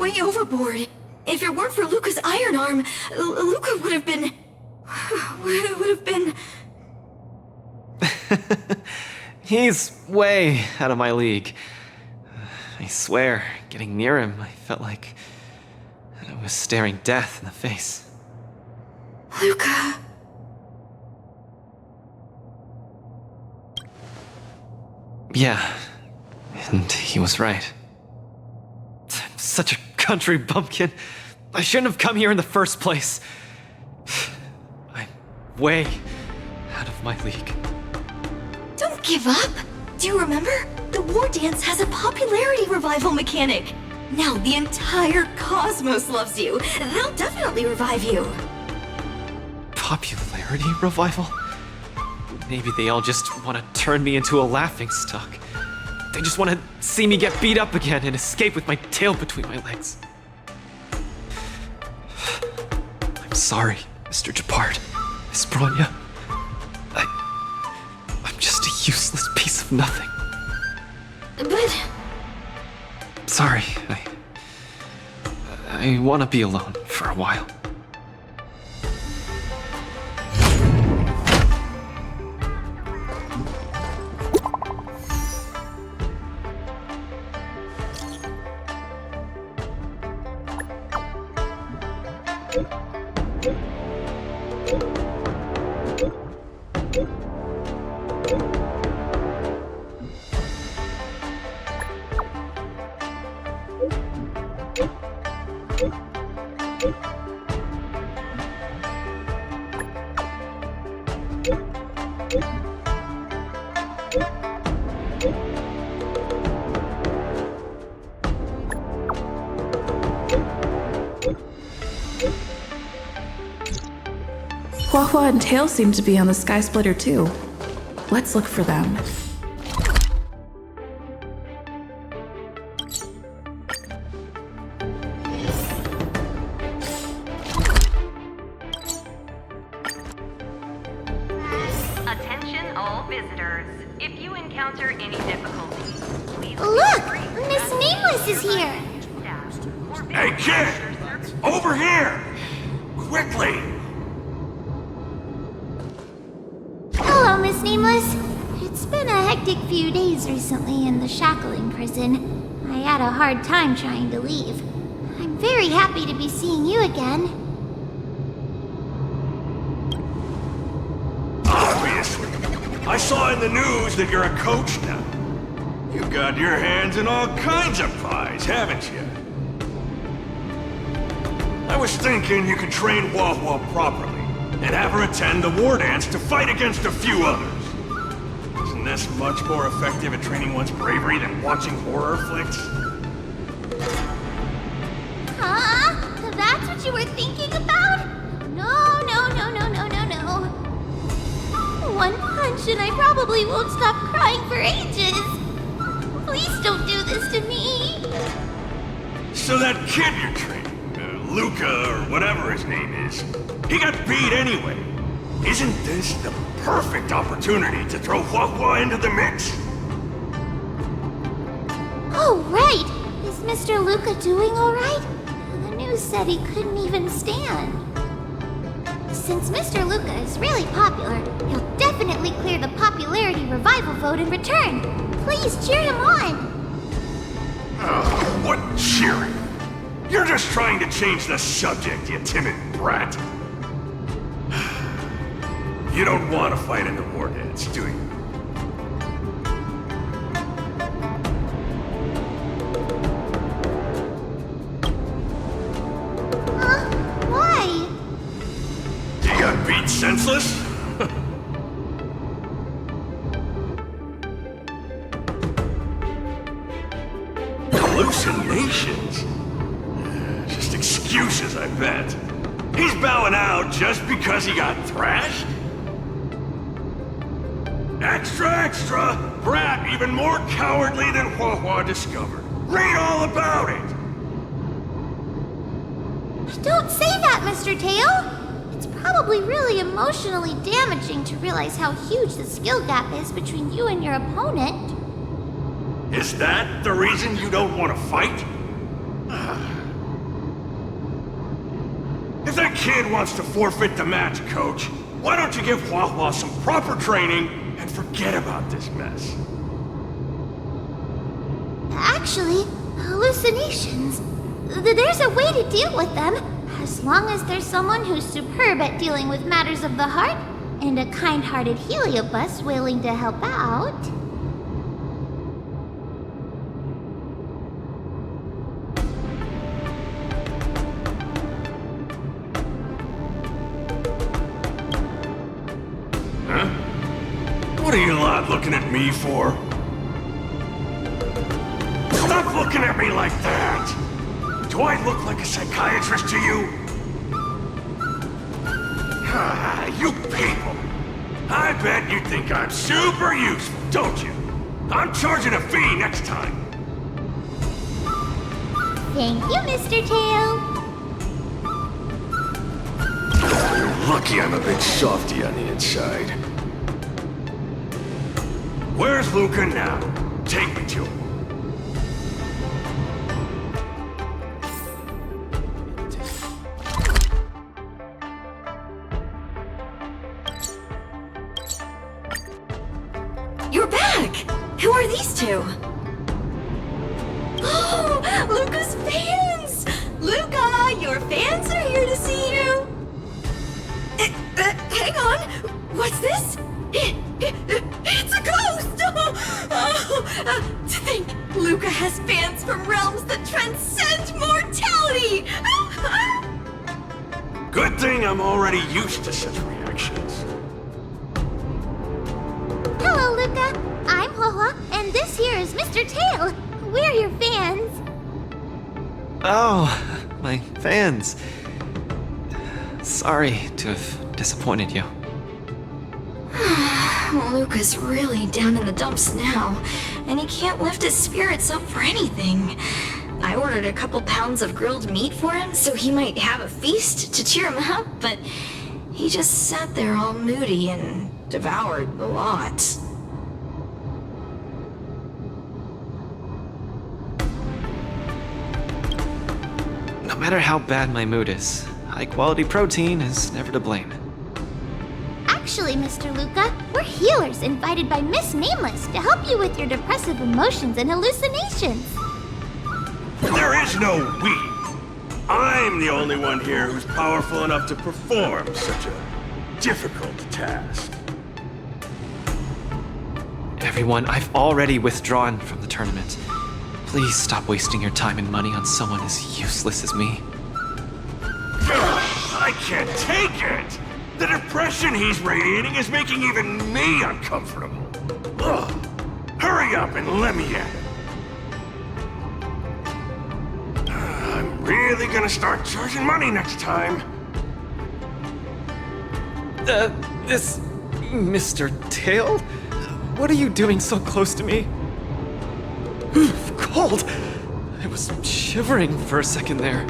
way overboard. If it weren't for Luka's iron arm, Luka would have been... He's way out of my league. I swear, getting near him, I felt like I was staring death in the face. Luka... Yeah, and he was right. I'm such a country bumpkin. I shouldn't have come here in the first place. I'm way out of my league. Don't give up! Do you remember? The Wardance has a popularity revival mechanic. Now the entire cosmos loves you. They'll definitely revive you. Popularity revival? Maybe they all just want to turn me into a laughingstock. They just want to see me get beat up again and escape with my tail between my legs. I'm sorry, Mr. Japard, Miss Bronya. I'm just a useless piece of nothing. But... Sorry, I want to be alone for a while. Huohuo and Tail seem to be on the Skysplitter too. Let's look for them. Attention all visitors. If you encounter any difficulties, please... Look! Miss Nameless is here! Hey kid! Over here! Quickly! Hello, Miss Nameless. It's been a hectic few days recently in the shackling prison. I had a hard time trying to leave. I'm very happy to be seeing you again. Obviously. I saw in the news that you're a coach now. You've got your hands in all kinds of pies, haven't you? I was thinking you could train Huohuo properly and have her attend the Wardance to fight against a few others. Isn't this much more effective at training one's bravery than watching horror flicks? Huh? That's what you were thinking about? No. One punch and I probably won't stop crying for ages. Please don't do this to me. So that kid you're training, Luka or whatever his name is, he got beat anyway. Isn't this the perfect opportunity to throw Huohuo into the mix? Oh, right! Is Mr. Luka doing alright? The news said he couldn't even stand. Since Mr. Luka is really popular, he'll definitely clear the popularity revival vote in return. Please cheer him on! What cheering? You're just trying to change the subject, you timid brat. You don't want to fight in the Wardance, do you? Huh? Why? You got beat senseless? Hallucinations? Just excuses, I bet. He's bowing out just because he got thrashed? Extra! Brat even more cowardly than Huohuo discovered. Read all about it! Don't say that, Mr. Tail! It's probably really emotionally damaging to realize how huge the skill gap is between you and your opponent. Is that the reason you don't want to fight? kid wants to forfeit the match, Coach. Why don't you give Huohuo some proper training and forget about this mess? Actually, hallucinations. There's a way to deal with them, as long as there's someone who's superb at dealing with matters of the heart, and a kind-hearted heliobus willing to help out. Huh? What are you lot looking at me for? Stop looking at me like that! Do I look like a psychiatrist to you? Ah, you people! I bet you think I'm super useful, don't you? I'm charging a fee next time. Thank you, Mr. Tail. You're lucky I'm a big softy on the inside. Where's Luka now? Take me to him. You're back! Who are these two? Oh, Luka's fans! Luka, your fans are here to see you! Hang on! What's this? It's a ghost! To think Luka has fans from realms that transcend mortality! Good thing I'm already used to such reactions. Hello, Luka. I'm Huohuo, and this here is Mr. Tail. We're your fans. Oh, my fans. Sorry to have disappointed you. Luka's really down in the dumps now, and he can't lift his spirits up for anything. I ordered a couple pounds of grilled meat for him so he might have a feast to cheer him up, but he just sat there all moody and devoured the lot. No matter how bad my mood is, high-quality protein is never to blame. Actually, Mr. Luka, we're healers invited by Miss Nameless to help you with your depressive emotions and hallucinations. There is no we. I'm the only one here who's powerful enough to perform such a difficult task. Everyone, I've already withdrawn from the tournament. Please stop wasting your time and money on someone as useless as me. I can't take it! The depression he's radiating is making even me uncomfortable. Ugh. Hurry up and let me at it. I'm really gonna start charging money next time. This... Mr. Tail? What are you doing so close to me? Cold! I was shivering for a second there.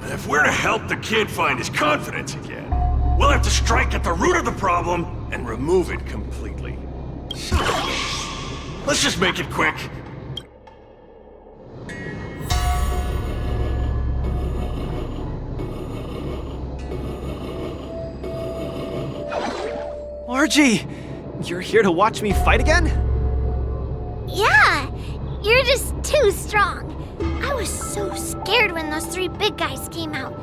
If we're to help the kid find his confidence again, we'll have to strike at the root of the problem and remove it completely. Let's just make it quick. Margie! You're here to watch me fight again? Yeah, you're just too strong. I was so scared when those three big guys came out,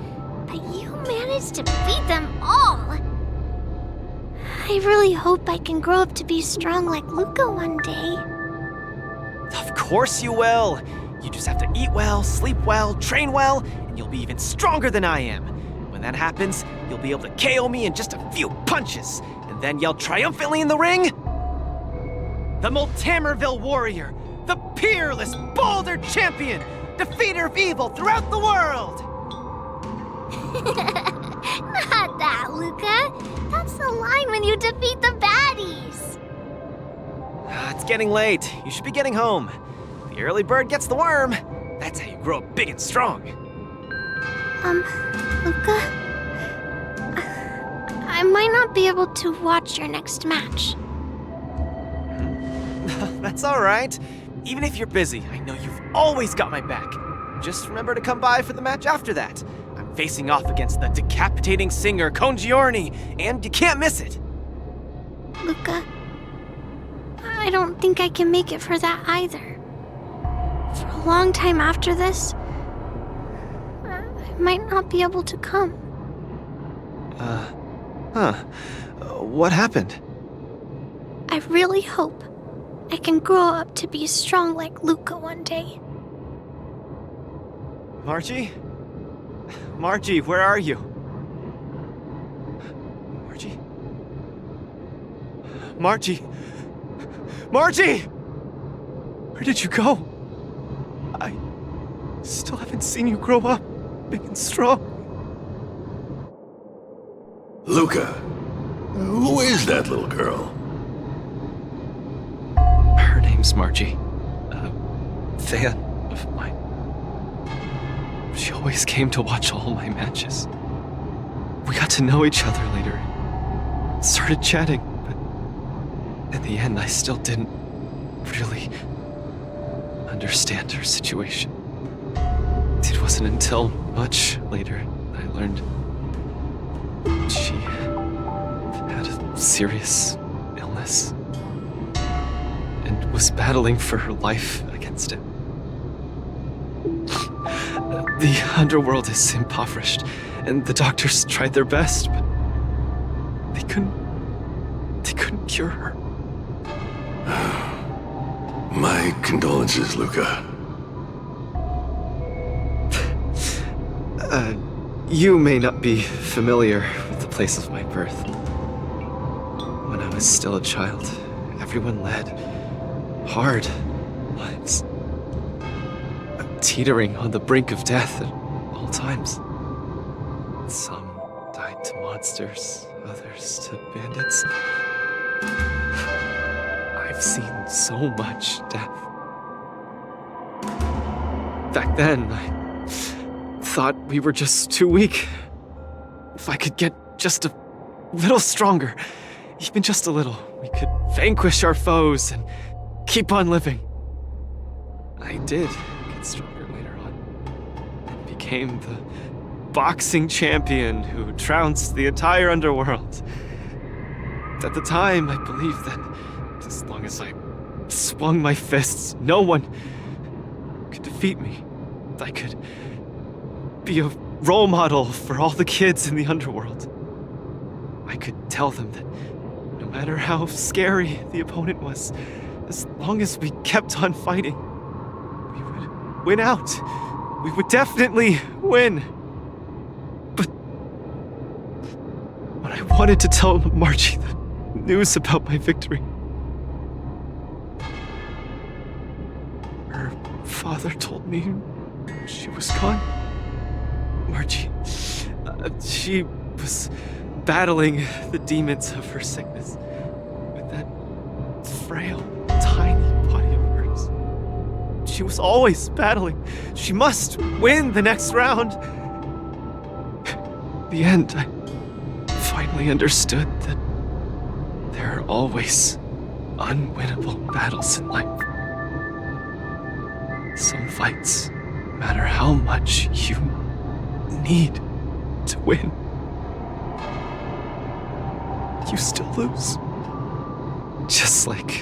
but you managed to beat them all. I really hope I can grow up to be strong like Luka one day. Of course you will! You just have to eat well, sleep well, train well, and you'll be even stronger than I am. When that happens, you'll be able to KO me in just a few punches, and then yell triumphantly in the ring, "The Multamerville Warrior, the peerless Boulder Champion, defeater of evil throughout the world!" Not that, Luka. That's the line when you defeat the baddies. It's getting late. You should be getting home. The early bird gets the worm. That's how you grow up big and strong. Luka? I might not be able to watch your next match. That's all right. Even if you're busy, I know you've always got my back. Just remember to come by for the match after that. I'm facing off against the decapitating singer Congiorni, and you can't miss it. Luka, I don't think I can make it for that either. For a long time after this, I might not be able to come. What happened? I really hope I can grow up to be strong like Luka one day. Margie? Margie, where are you? Margie? Margie? Margie! Where did you go? I still haven't seen you grow up big and strong. Luka, who is that little girl? Her name's Margie. Fan of mine. She always came to watch all my matches. We got to know each other later and started chatting, but in the end I still didn't really understand her situation. It wasn't until much later I learned she had a serious illness and was battling for her life against it. The underworld is impoverished, and the doctors tried their best, but they couldn't cure her. My condolences, Luka. You may not be familiar with the place of my birth. When I was still a child, everyone led hard lives, teetering on the brink of death at all times. Some died to monsters, others to bandits. I've seen so much death. Back then, I thought we were just too weak. If I could get just a little stronger, even just a little, we could vanquish our foes and keep on living. I did get stronger later on, and became the boxing champion who trounced the entire underworld. At the time, I believed that as long as I swung my fists, no one could defeat me. I could be a role model for all the kids in the underworld. I could tell them that no matter how scary the opponent was, as long as we kept on fighting, we would win out. We would definitely win. But when I wanted to tell Margie the news about my victory, her father told me she was gone. Margie, she was battling the demons of her sickness with that frail, tiny body of hers. She was always battling. She must win the next round. In the end, I finally understood that there are always unwinnable battles in life. Some fights, no matter how much you need to win, you still lose. Just like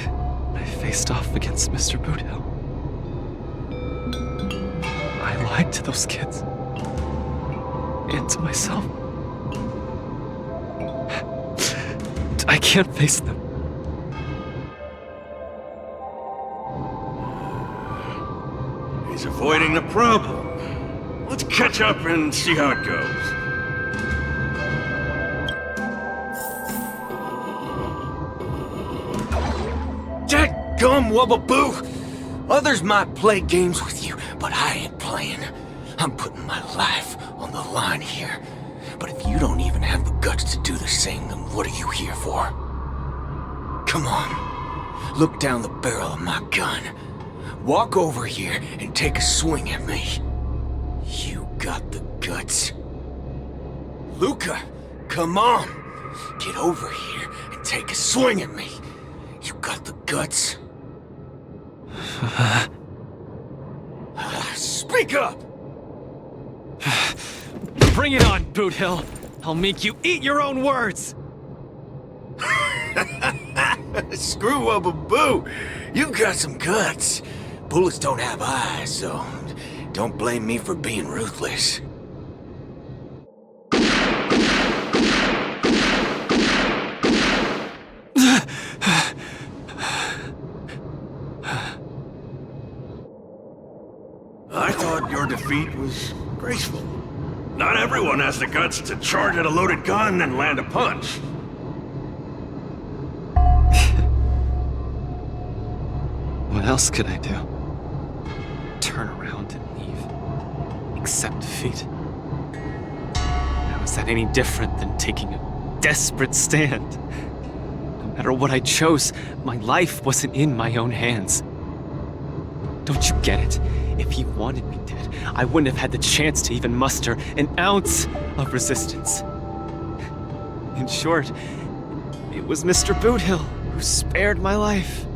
when I faced off against Mr. Boothill. I lied to those kids. And to myself. I can't face them. He's avoiding the problem. Let's catch up and see how it goes. Dadgum Wubbaboo! Others might play games with you, but I ain't playing. I'm putting my life on the line here. But if you don't even have the guts to do the same, then what are you here for? Come on. Look down the barrel of my gun. Walk over here and take a swing at me. You got the guts. Luka, come on. Get over here and take a swing at me. You got the guts. Speak up! Bring it on, Boothill. I'll make you eat your own words. Screw up a boo! You've got some guts. Bullets don't have eyes, so don't blame me for being ruthless. I thought your defeat was graceful. Not everyone has the guts to charge at a loaded gun and land a punch. What else could I do? Turn around and leave. Accept defeat. Now, is that any different than taking a desperate stand? No matter what I chose, my life wasn't in my own hands. Don't you get it? If he wanted me dead, I wouldn't have had the chance to even muster an ounce of resistance. In short, it was Mr. Boothill who spared my life.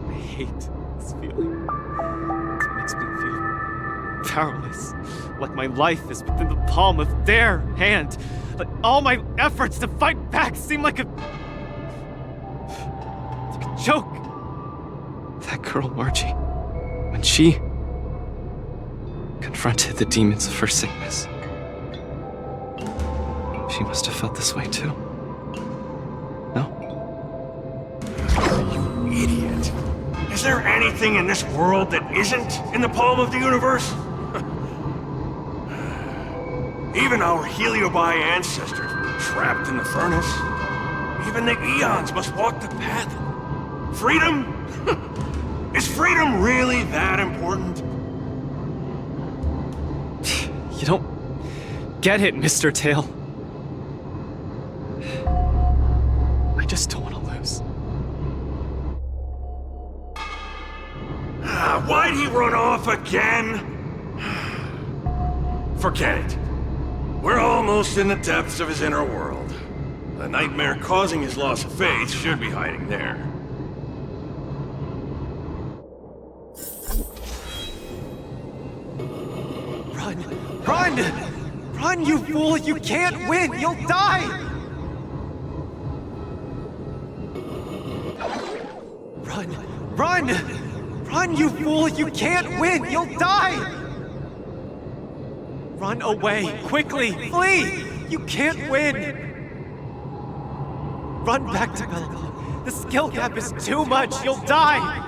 I hate this feeling. It makes me feel powerless, like my life is within the palm of their hand. Like all my efforts to fight back seem like a joke. That girl, Margie, when she confronted the demons of her sickness, she must have felt this way too. No? You idiot. Is there anything in this world that isn't in the palm of the universe? Even our Heliobi ancestors were trapped in the furnace. Even the eons must walk the path. Freedom? Is freedom really that important? You don't get it, Mr. Tail. I just don't want to lose. Why'd he run off again? Forget it. We're almost in the depths of his inner world. The nightmare causing his loss of faith should be hiding there. Run! Run! Run, you fool! You can't win! You'll die! Run! Run! Run, you fool! You can't win! You'll die! Run away! Quickly! Flee! You can't win! Run back to Belobog. The skill gap is too much! You'll die!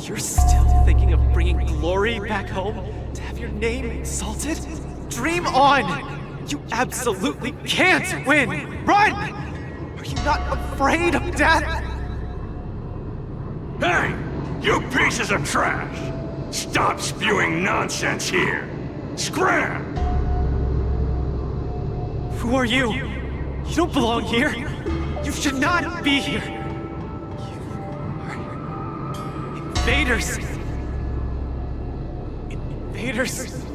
You're still thinking of bringing glory back home? To have your name exalted? Dream on! You absolutely can't win! Run! Are you not afraid of death? Hey! You pieces of trash! Stop spewing nonsense here! Scram! Who are you? You don't belong here! You should not be here! Invaders! Invaders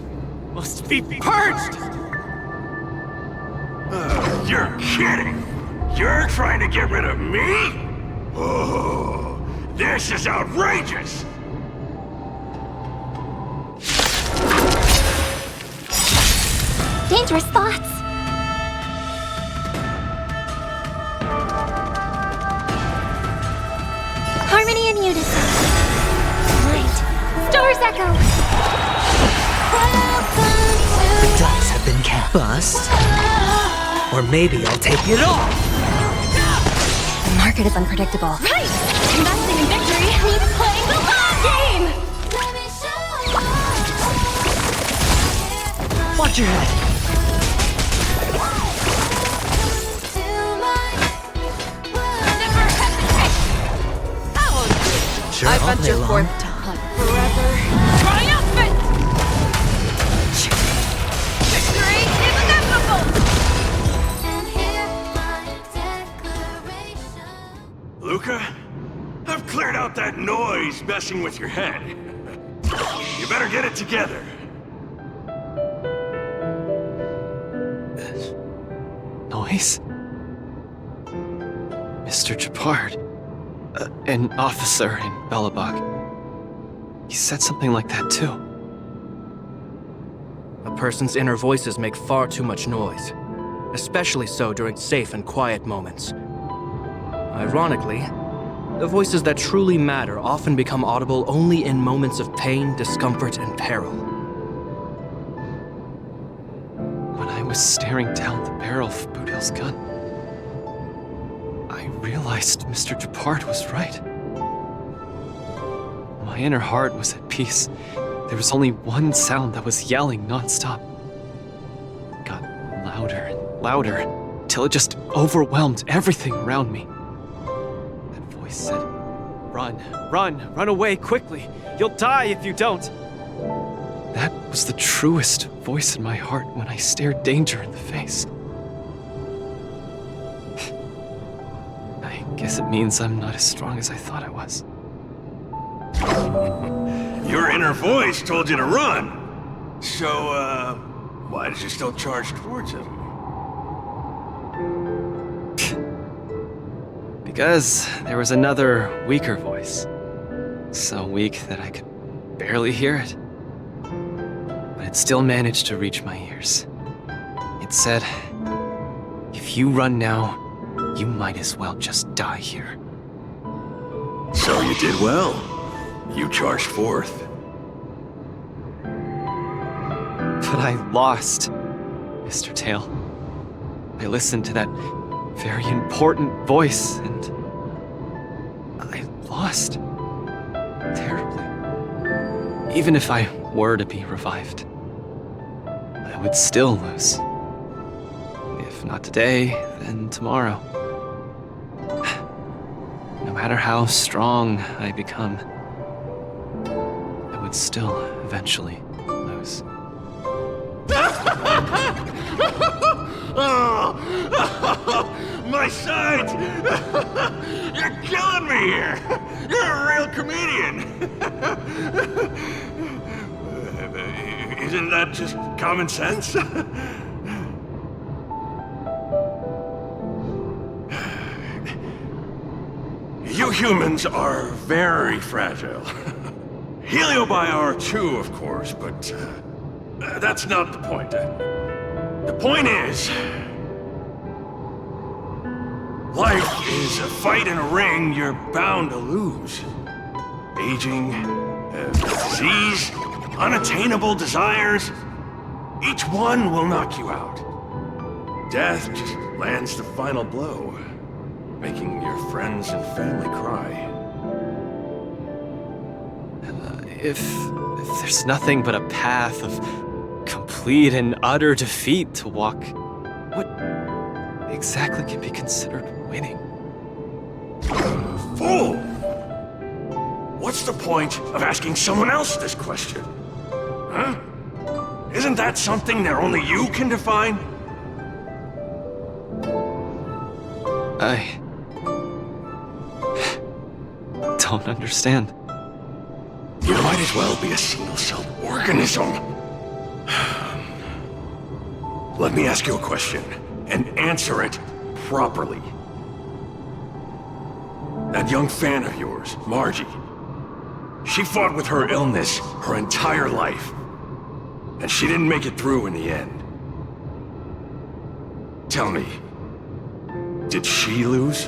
must be purged! You're kidding! You're trying to get rid of me? Oh, this is outrageous! Dangerous thoughts. Harmony and unison. Light. Stars echo. The dice have been cast. Bust. Or maybe I'll take it off. The market is unpredictable. Right! Investing in victory means playing the long game! Watch your head. Sure, I all day venture long. forth to hunt forever. Triumphant! Victory is inevitable! Luka? I've cleared out that noise messing with your head. You better get it together. Noise? Mr. Japard. an officer in Belobog. He said something like that too. A person's inner voices make far too much noise, especially so during safe and quiet moments. Ironically, the voices that truly matter often become audible only in moments of pain, discomfort, and peril. When I was staring down the barrel of Boothill's gun, I realized Mr. Dupart was right. My inner heart was at peace. There was only one sound that was yelling nonstop. It got louder and louder, till it just overwhelmed everything around me. That voice said, "Run, run, run away quickly. You'll die if you don't." That was the truest voice in my heart when I stared danger in the face. I guess it means I'm not as strong as I thought I was. Your inner voice told you to run. So, why did you still charge towards him? Because there was another, weaker voice. So weak that I could barely hear it. But it still managed to reach my ears. It said, "If you run now, you might as well just die here." So you did well. You charged forth. But I lost, Mr. Tail. I listened to that very important voice, and I lost. Terribly. Even if I were to be revived, I would still lose. If not today, then tomorrow. No matter how strong I become, I would still eventually lose. Oh, my sight! You're killing me here! You're a real comedian! Isn't that just common sense? You humans are very fragile. Heliobiar too, of course, but that's not the point. The point is, life is a fight in a ring you're bound to lose. Aging, disease, unattainable desires, each one will knock you out. Death just lands the final blow, making your friends and family cry. If there's nothing but a path of complete and utter defeat to walk, what exactly can be considered winning? Fool! What's the point of asking someone else this question? Huh? Isn't that something that only you can define? I don't understand. You might as well be a single-celled organism. Let me ask you a question, and answer it properly. That young fan of yours, Margie, she fought with her illness her entire life, and she didn't make it through in the end. Tell me, did she lose?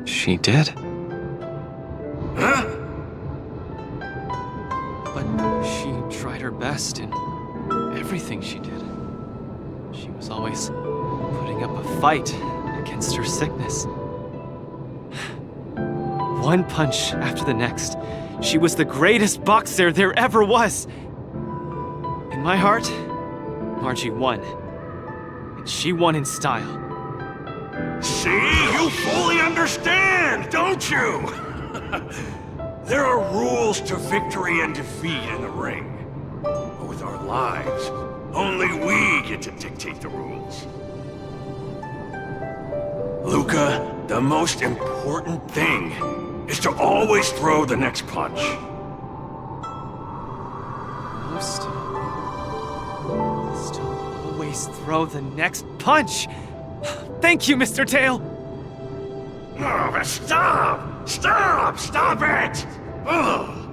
She did. Huh? But she tried her best in everything she did. She was always putting up a fight against her sickness. One punch after the next, she was the greatest boxer there ever was. In my heart, Margie won. And she won in style. See? You fully understand, don't you? There are rules to victory and defeat in the ring. But with our lives, only we get to dictate the rules. Luka, the most important thing is to always throw the next punch. Still always throw the next punch. Thank you, Mr. Tail. Oh, but stop! Stop it! Ugh.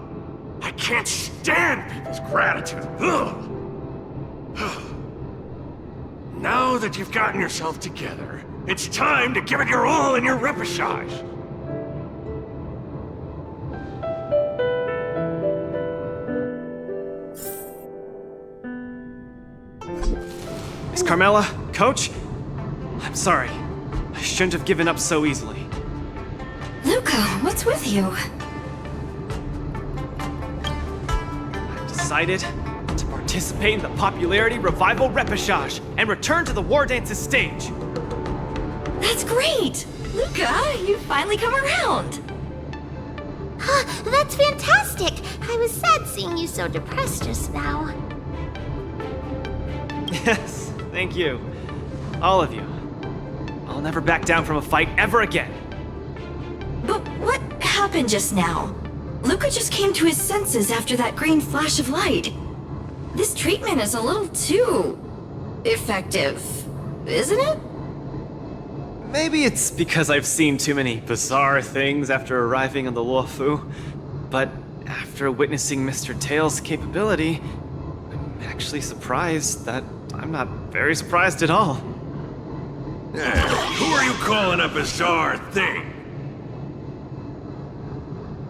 I can't stand people's gratitude. Ugh. Now that you've gotten yourself together, it's time to give it your all in your repechage. Miss Carmela, Coach, I'm sorry. I shouldn't have given up so easily. Luka, what's with you? I've decided to participate in the Popularity Revival Repechage and return to the Wardance's stage. That's great! Luka, you finally come around! That's fantastic! I was sad seeing you so depressed just now. Yes, thank you. All of you. I'll never back down from a fight ever again. But what happened just now? Luka just came to his senses after that green flash of light. This treatment is a little too effective, isn't it? Maybe it's because I've seen too many bizarre things after arriving on the Luofu, but after witnessing Mr. Tail's capability, I'm actually surprised that I'm not very surprised at all. Who are you calling a bizarre thing?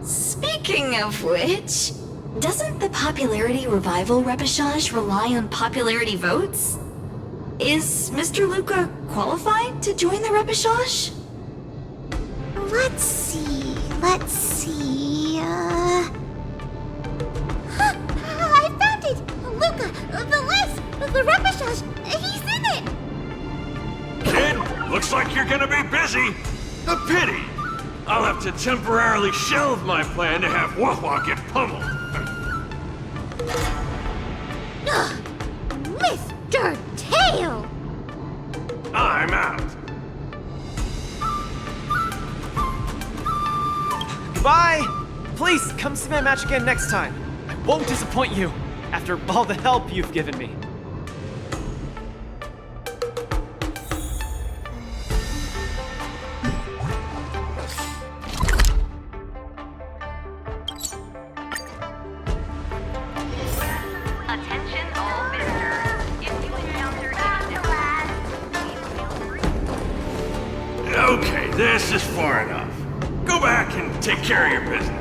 Speaking of which, doesn't the Popularity Revival Repechage rely on popularity votes? Is Mr. Luka qualified to join the Repechage? Let's see. I found it! Luka, the list! The Repechage! He's in it! Kid, looks like you're gonna be busy. A pity. I'll have to temporarily shelve my plan to have Huohuo get pummeled. Mr. Tail! I'm out. Goodbye! Please, come see my match again next time. I won't disappoint you, after all the help you've given me. Attention all visitors. If you encounter any difficulties, please feel free. Okay, this is far enough. Go back and take care of your business.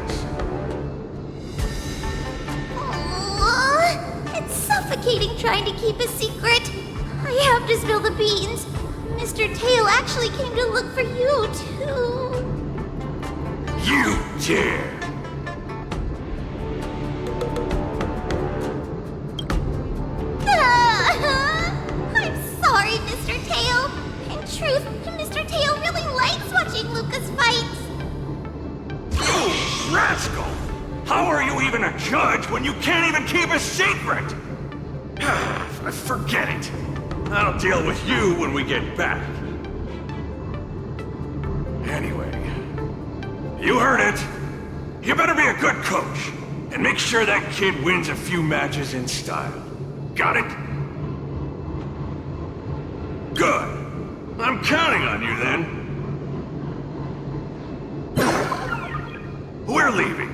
It's suffocating trying to keep a secret. I have to spill the beans. Mr. Tail actually came to look for you, too. You dare! I'm sorry, Mr. Tail. In truth, Mr. Tail really likes watching Luka's fights. You rascal! How are you even a judge when you can't even keep a secret? Forget it. I'll deal with you when we get back. Anyway, you heard it. You better be a good coach and make sure that kid wins a few matches in style. Got it? Good. I'm counting on you then. We're leaving.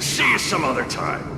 See you some other time.